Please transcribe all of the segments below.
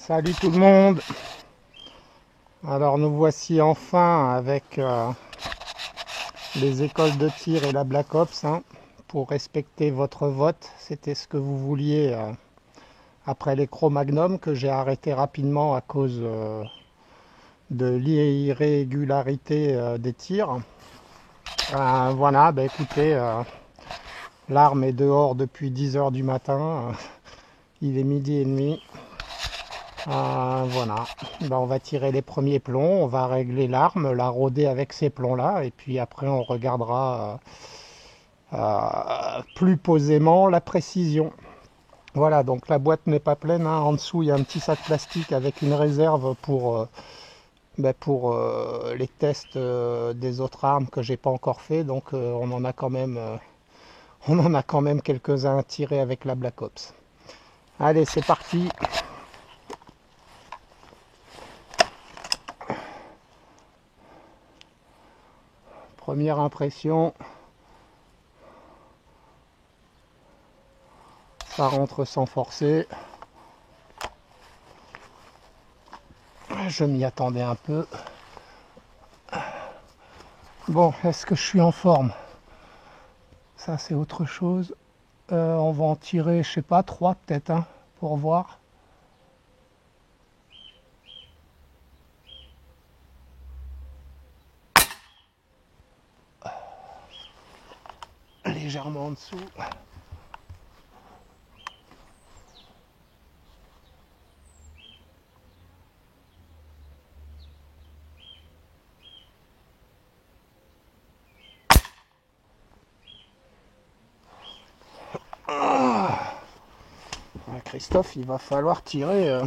Salut tout le monde. Alors nous voici enfin avec les écoles de tir et la Black Ops, hein, pour respecter votre vote. C'était ce que vous vouliez après les Cro-Magnum que j'ai arrêté rapidement à cause de l'irrégularité des tirs. Voilà, bah écoutez, l'arme est dehors depuis 10 heures du matin. Il est 12h30. Voilà, ben, on va tirer les premiers plombs, on va régler l'arme, la roder avec ces plombs-là, et puis après on regardera plus posément la précision. Voilà, donc la boîte n'est pas pleine, hein. En dessous il y a un petit sac plastique avec une réserve pour les tests des autres armes que j'ai pas encore fait, donc on en a quand même quelques-uns à tirer avec la Black Ops. Allez, c'est parti. Première impression, ça rentre sans forcer. Je m'y attendais un peu. Bon, est-ce que je suis en forme? Ça c'est autre chose. On va en tirer, je sais pas, 3 peut-être, hein, pour voir. Légèrement en dessous. Christophe, il va falloir tirer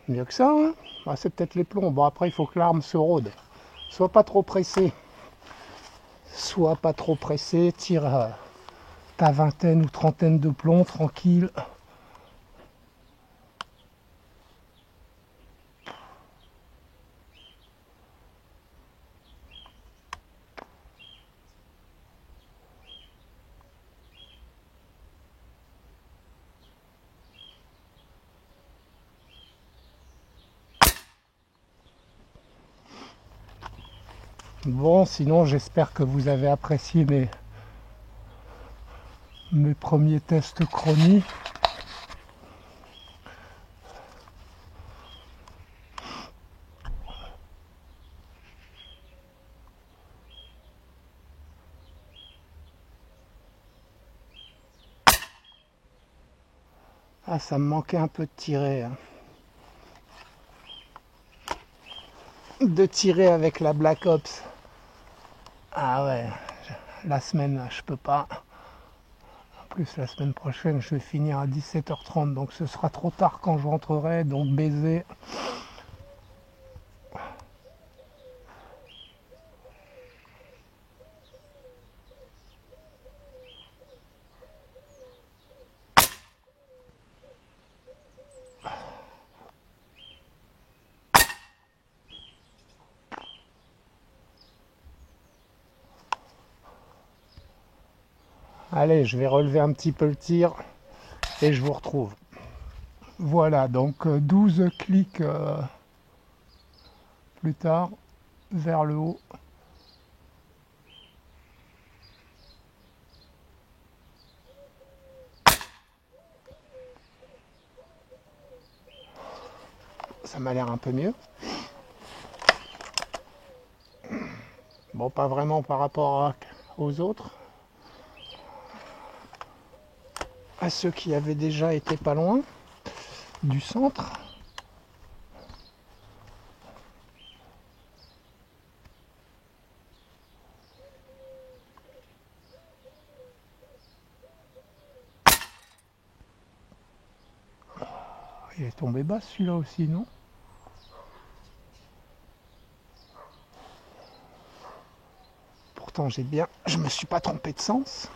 mieux que ça, hein. C'est peut-être les plombs. Bon, après il faut que l'arme se rôde. Sois pas trop pressé. Sois pas trop pressé. Tire ta vingtaine ou trentaine de plombs, tranquille. Bon, sinon j'espère que vous avez apprécié mes premiers tests chroniques. Ah, ça me manquait un peu de tirer, hein. De tirer avec la Black Ops. Ah ouais, la semaine, je peux pas. En plus, la semaine prochaine, je vais finir à 17h30, donc ce sera trop tard quand je rentrerai, donc baiser. Allez, je vais relever un petit peu le tir et je vous retrouve. Voilà, donc 12 clics plus tard, vers le haut. Ça m'a l'air un peu mieux. Bon, pas vraiment par rapport aux autres. À ceux qui avaient déjà été pas loin du centre. Il est tombé bas celui-là aussi, non? Pourtant je me suis pas trompé de sens.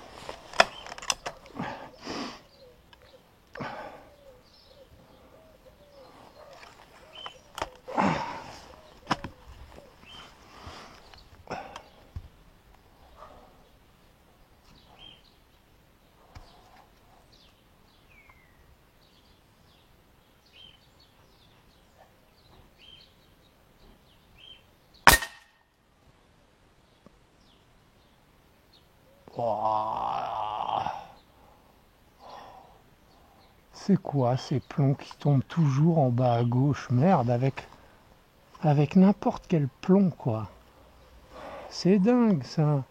Ouah. C'est quoi ces plombs qui tombent toujours en bas à gauche? Merde, avec n'importe quel plomb, quoi. C'est dingue, ça.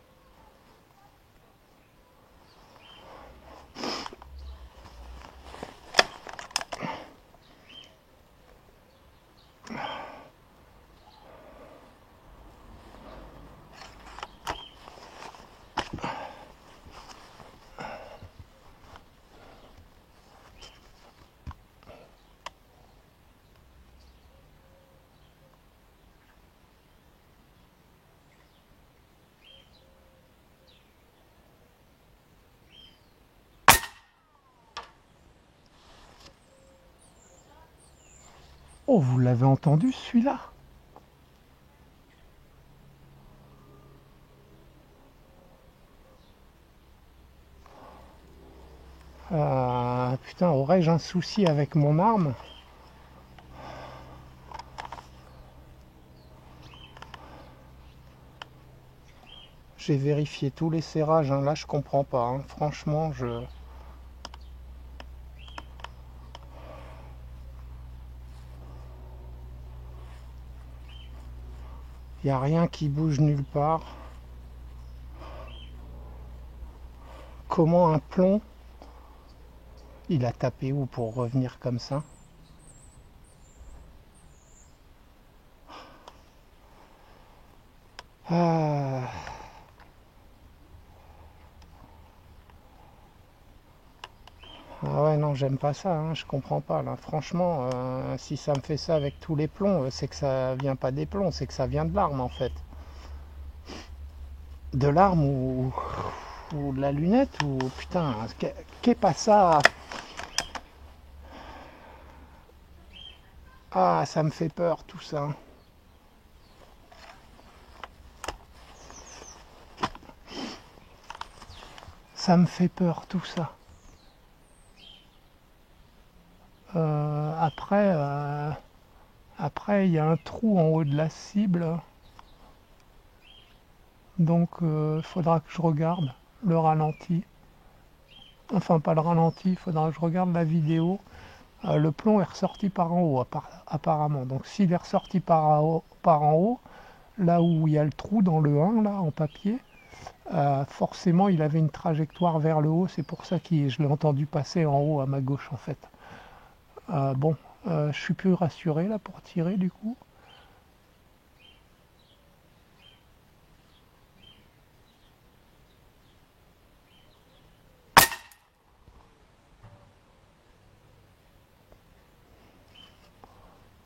Oh, vous l'avez entendu, celui-là? Putain, aurais-je un souci avec mon arme? J'ai vérifié tous les serrages, hein. Là je comprends pas, hein. Franchement, il n'y a rien qui bouge nulle part. Comment un plomb, il a tapé où pour revenir comme ça? Ah, ah ouais, non, j'aime pas ça, hein. Je comprends pas là. Franchement, si ça me fait ça avec tous les plombs, c'est que ça vient pas des plombs, c'est que ça vient de l'arme en fait. De l'arme ou de la lunette ou putain, qu'est pas ça? Ah, ça me fait peur tout ça. Ça me fait peur tout ça. Après, il y a un trou en haut de la cible, donc il faudra que je regarde le ralenti. Enfin, pas le ralenti, il faudra que je regarde la vidéo. Le plomb est ressorti par en haut, apparemment. Donc, s'il est ressorti par en haut, là où il y a le trou dans le 1, là, en papier, forcément, il avait une trajectoire vers le haut. C'est pour ça que je l'ai entendu passer en haut à ma gauche, en fait. Bon, je suis plus rassuré là pour tirer du coup.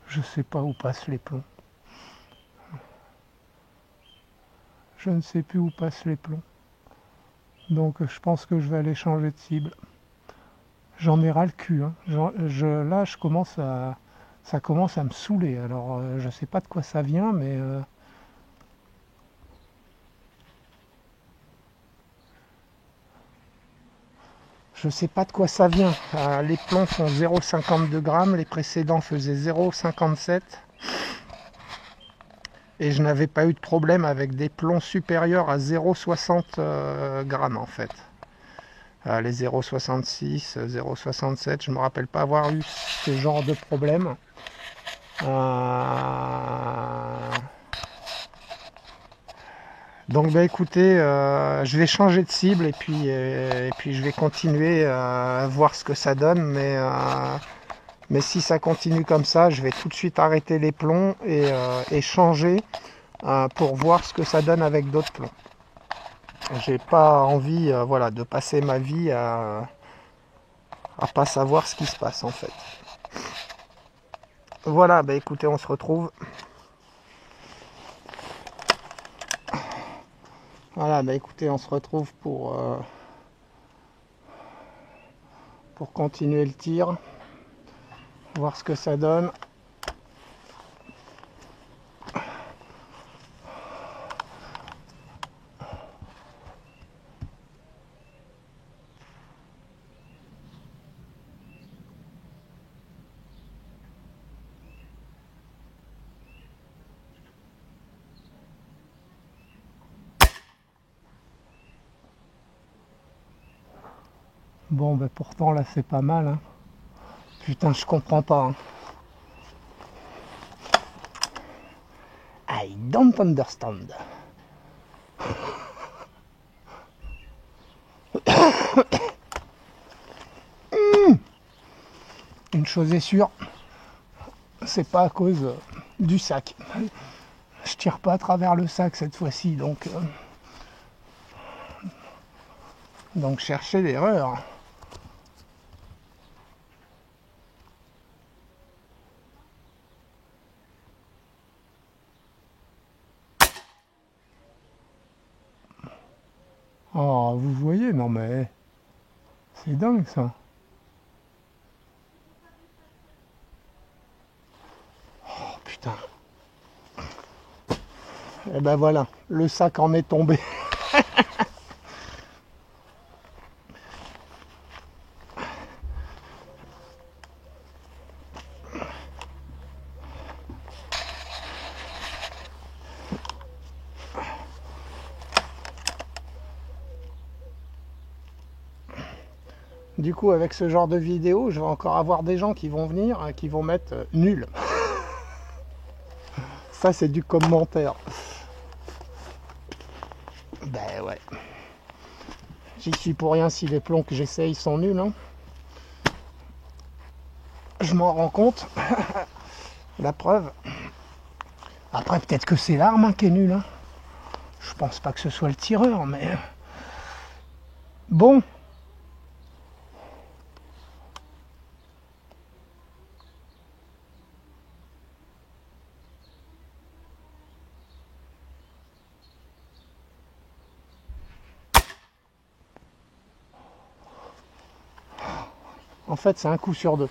Je sais pas où passent les plombs. Je ne sais plus où passent les plombs. Donc je pense que je vais aller changer de cible. J'en ai ras le cul, hein. Là, ça commence à me saouler. Alors je sais pas de quoi ça vient, mais je sais pas de quoi ça vient. Les plombs font 0,52 grammes, les précédents faisaient 0,57. Et je n'avais pas eu de problème avec des plombs supérieurs à 0,60 grammes en fait. Les 0,66, 0,67, je ne me rappelle pas avoir eu ce genre de problème. Donc bah écoutez, je vais changer de cible et puis je vais continuer à voir ce que ça donne, mais si ça continue comme ça, je vais tout de suite arrêter les plombs et changer pour voir ce que ça donne avec d'autres plombs. J'ai pas envie voilà, de passer ma vie à pas savoir ce qui se passe en fait. Voilà, bah écoutez, on se retrouve. Voilà, bah écoutez, on se retrouve pour continuer le tir, voir ce que ça donne. Bon, ben pourtant là c'est pas mal. Hein. Putain, je comprends pas. Hein. I don't understand. Une chose est sûre, c'est pas à cause du sac. Je tire pas à travers le sac cette fois-ci, donc cherchez l'erreur. Oh, vous voyez, non mais c'est dingue ça. Oh putain. Et ben voilà, le sac en est tombé. Du coup, avec ce genre de vidéo, je vais encore avoir des gens qui vont venir, qui vont mettre nul. Ça, c'est du commentaire. Ben ouais. J'y suis pour rien si les plombs que j'essaye sont nuls. Hein. Je m'en rends compte. La preuve. Après, peut-être que c'est l'arme hein, qui est nulle. Hein. Je pense pas que ce soit le tireur, mais... Bon. En fait, c'est un coup sur deux.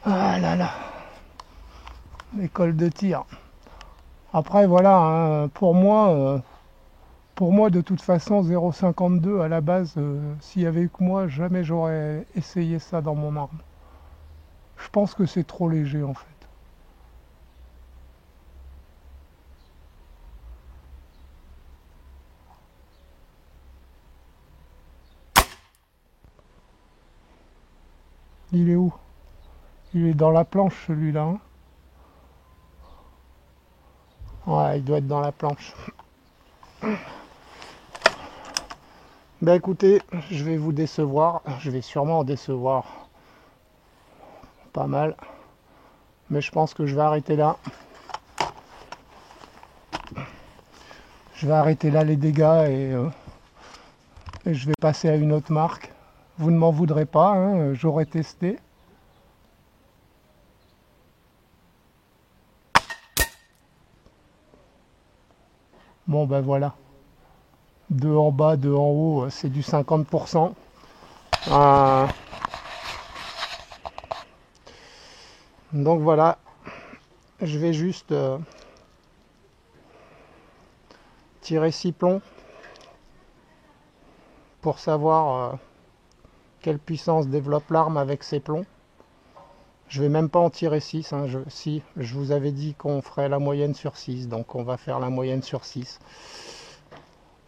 Ah là là. L'école de tir. Après, voilà, hein, pour moi, de toute façon, 0,52 à la base, s'il y avait eu que moi, jamais j'aurais essayé ça dans mon arme. Je pense que c'est trop léger en fait. Il est où? Il est dans la planche celui-là. Hein, ouais, il doit être dans la planche. Ben écoutez, je vais vous décevoir. Je vais sûrement en décevoir pas mal. Mais je pense que je vais arrêter là. Je vais arrêter là les dégâts et je vais passer à une autre marque. Vous ne m'en voudrez pas, hein, j'aurais testé. Bon ben voilà. Deux en bas, deux en haut, c'est du 50%. Donc voilà. Je vais juste tirer 6 plombs pour savoir quelle puissance développe l'arme avec ces plombs. Je vais même pas en tirer 6. Hein. Si, je vous avais dit qu'on ferait la moyenne sur 6. Donc on va faire la moyenne sur 6.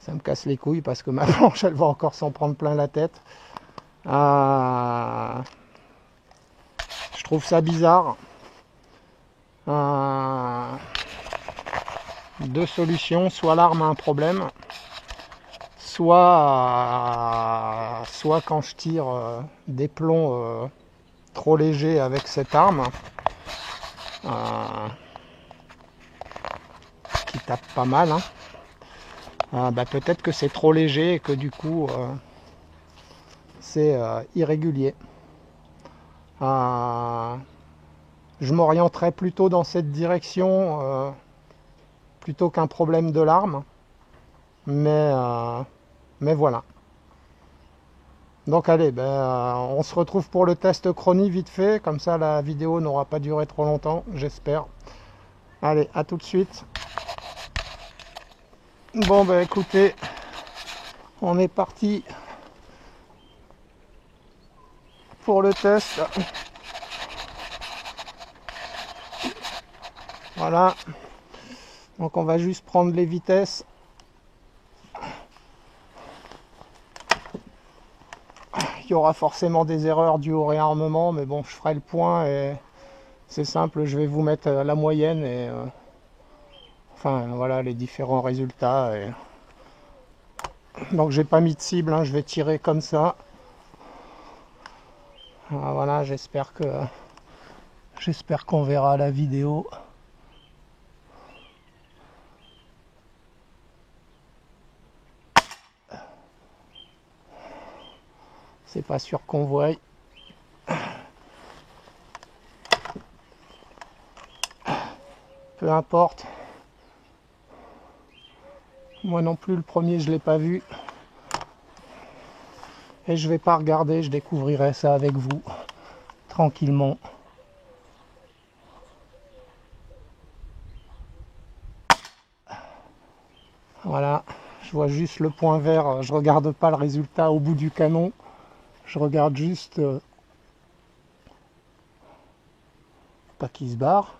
Ça me casse les couilles parce que ma planche, elle va encore s'en prendre plein la tête. Je trouve ça bizarre. Deux solutions. Soit l'arme a un problème. Soit quand je tire des plombs trop légers avec cette arme, qui tape pas mal, hein, bah peut-être que c'est trop léger et que du coup c'est irrégulier. Je m'orienterai plutôt dans cette direction plutôt qu'un problème de l'arme, mais voilà. Donc allez, on se retrouve pour le test chronie vite fait, comme ça la vidéo n'aura pas duré trop longtemps, j'espère. Allez, à tout de suite. Bon ben écoutez, on est parti pour le test. Voilà. Donc on va juste prendre les vitesses. Il y aura forcément des erreurs dues au réarmement, mais bon, je ferai le point et c'est simple, je vais vous mettre la moyenne et enfin voilà les différents résultats. Et... donc j'ai pas mis de cible, hein, je vais tirer comme ça. Ah, voilà, j'espère qu'on verra la vidéo. C'est pas sûr qu'on voie. Peu importe. Moi non plus, le premier, je l'ai pas vu. Et je vais pas regarder, je découvrirai ça avec vous, tranquillement. Voilà, je vois juste le point vert, je regarde pas le résultat au bout du canon. Je regarde juste pas qu'il se barre.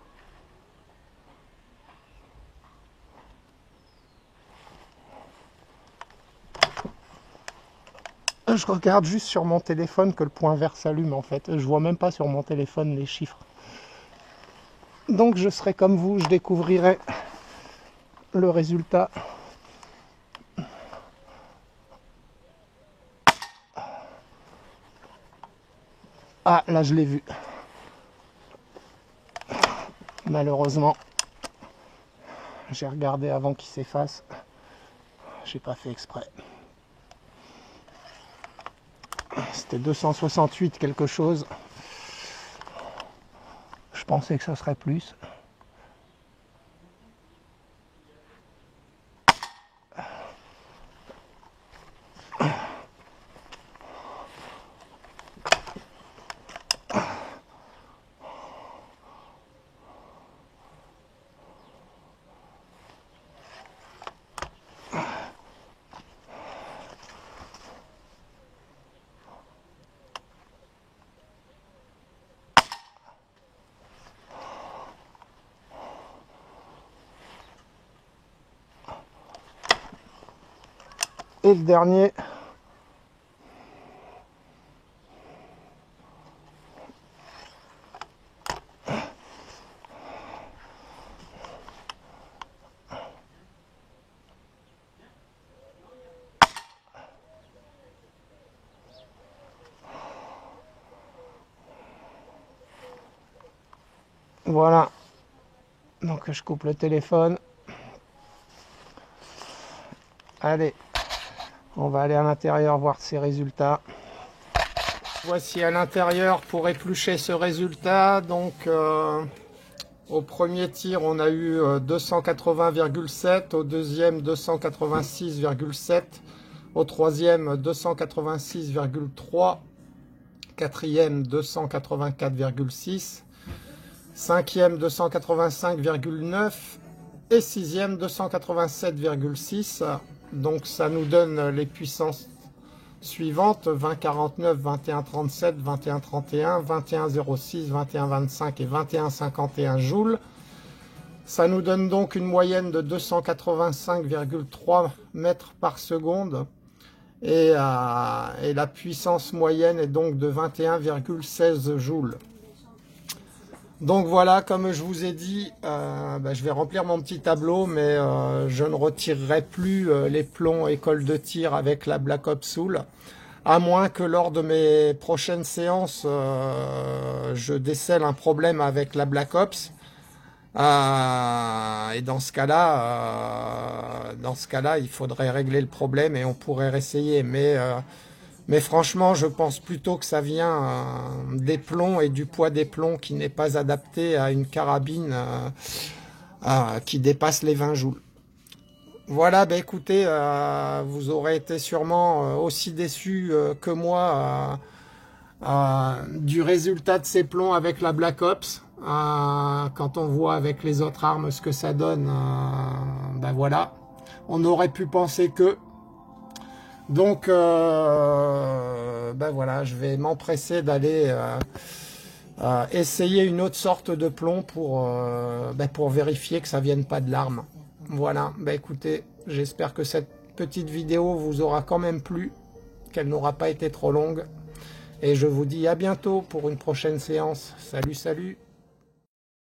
Je regarde juste sur mon téléphone que le point vert s'allume en fait. Je vois même pas sur mon téléphone les chiffres. Donc je serai comme vous, je découvrirai le résultat. Ah, là je l'ai vu. Malheureusement, j'ai regardé avant qu'il s'efface. J'ai pas fait exprès. C'était 268 quelque chose. Je pensais que ça serait plus. Et le dernier, voilà. Donc je coupe le téléphone. Allez, on va aller à l'intérieur voir ces résultats. Voici à l'intérieur pour éplucher ce résultat. Donc au premier tir on a eu 280,7, au deuxième 286,7, au troisième 286,3, quatrième 284,6, cinquième 285,9 et sixième 287,6. Donc ça nous donne les puissances suivantes: 20,49, 21,37, 21,31, 21,06, 21,25 et 21,51 joules. Ça nous donne donc une moyenne de 285,3 mètres par seconde et la puissance moyenne est donc de 21,16 joules. Donc voilà, comme je vous ai dit, je vais remplir mon petit tableau, mais je ne retirerai plus les plombs école de tir avec la Black Ops Soul, à moins que lors de mes prochaines séances, je décèle un problème avec la Black Ops. Et dans ce cas-là, il faudrait régler le problème et on pourrait réessayer. Mais franchement, je pense plutôt que ça vient des plombs et du poids des plombs qui n'est pas adapté à une carabine qui dépasse les 20 joules. Voilà, écoutez, vous aurez été sûrement aussi déçus que moi du résultat de ces plombs avec la Black Ops. Quand on voit avec les autres armes ce que ça donne, voilà, on aurait pu penser que... Donc, ben voilà, je vais m'empresser d'aller essayer une autre sorte de plomb pour vérifier que ça vienne pas de l'arme. Voilà, ben écoutez, j'espère que cette petite vidéo vous aura quand même plu, qu'elle n'aura pas été trop longue. Et je vous dis à bientôt pour une prochaine séance. Salut, salut!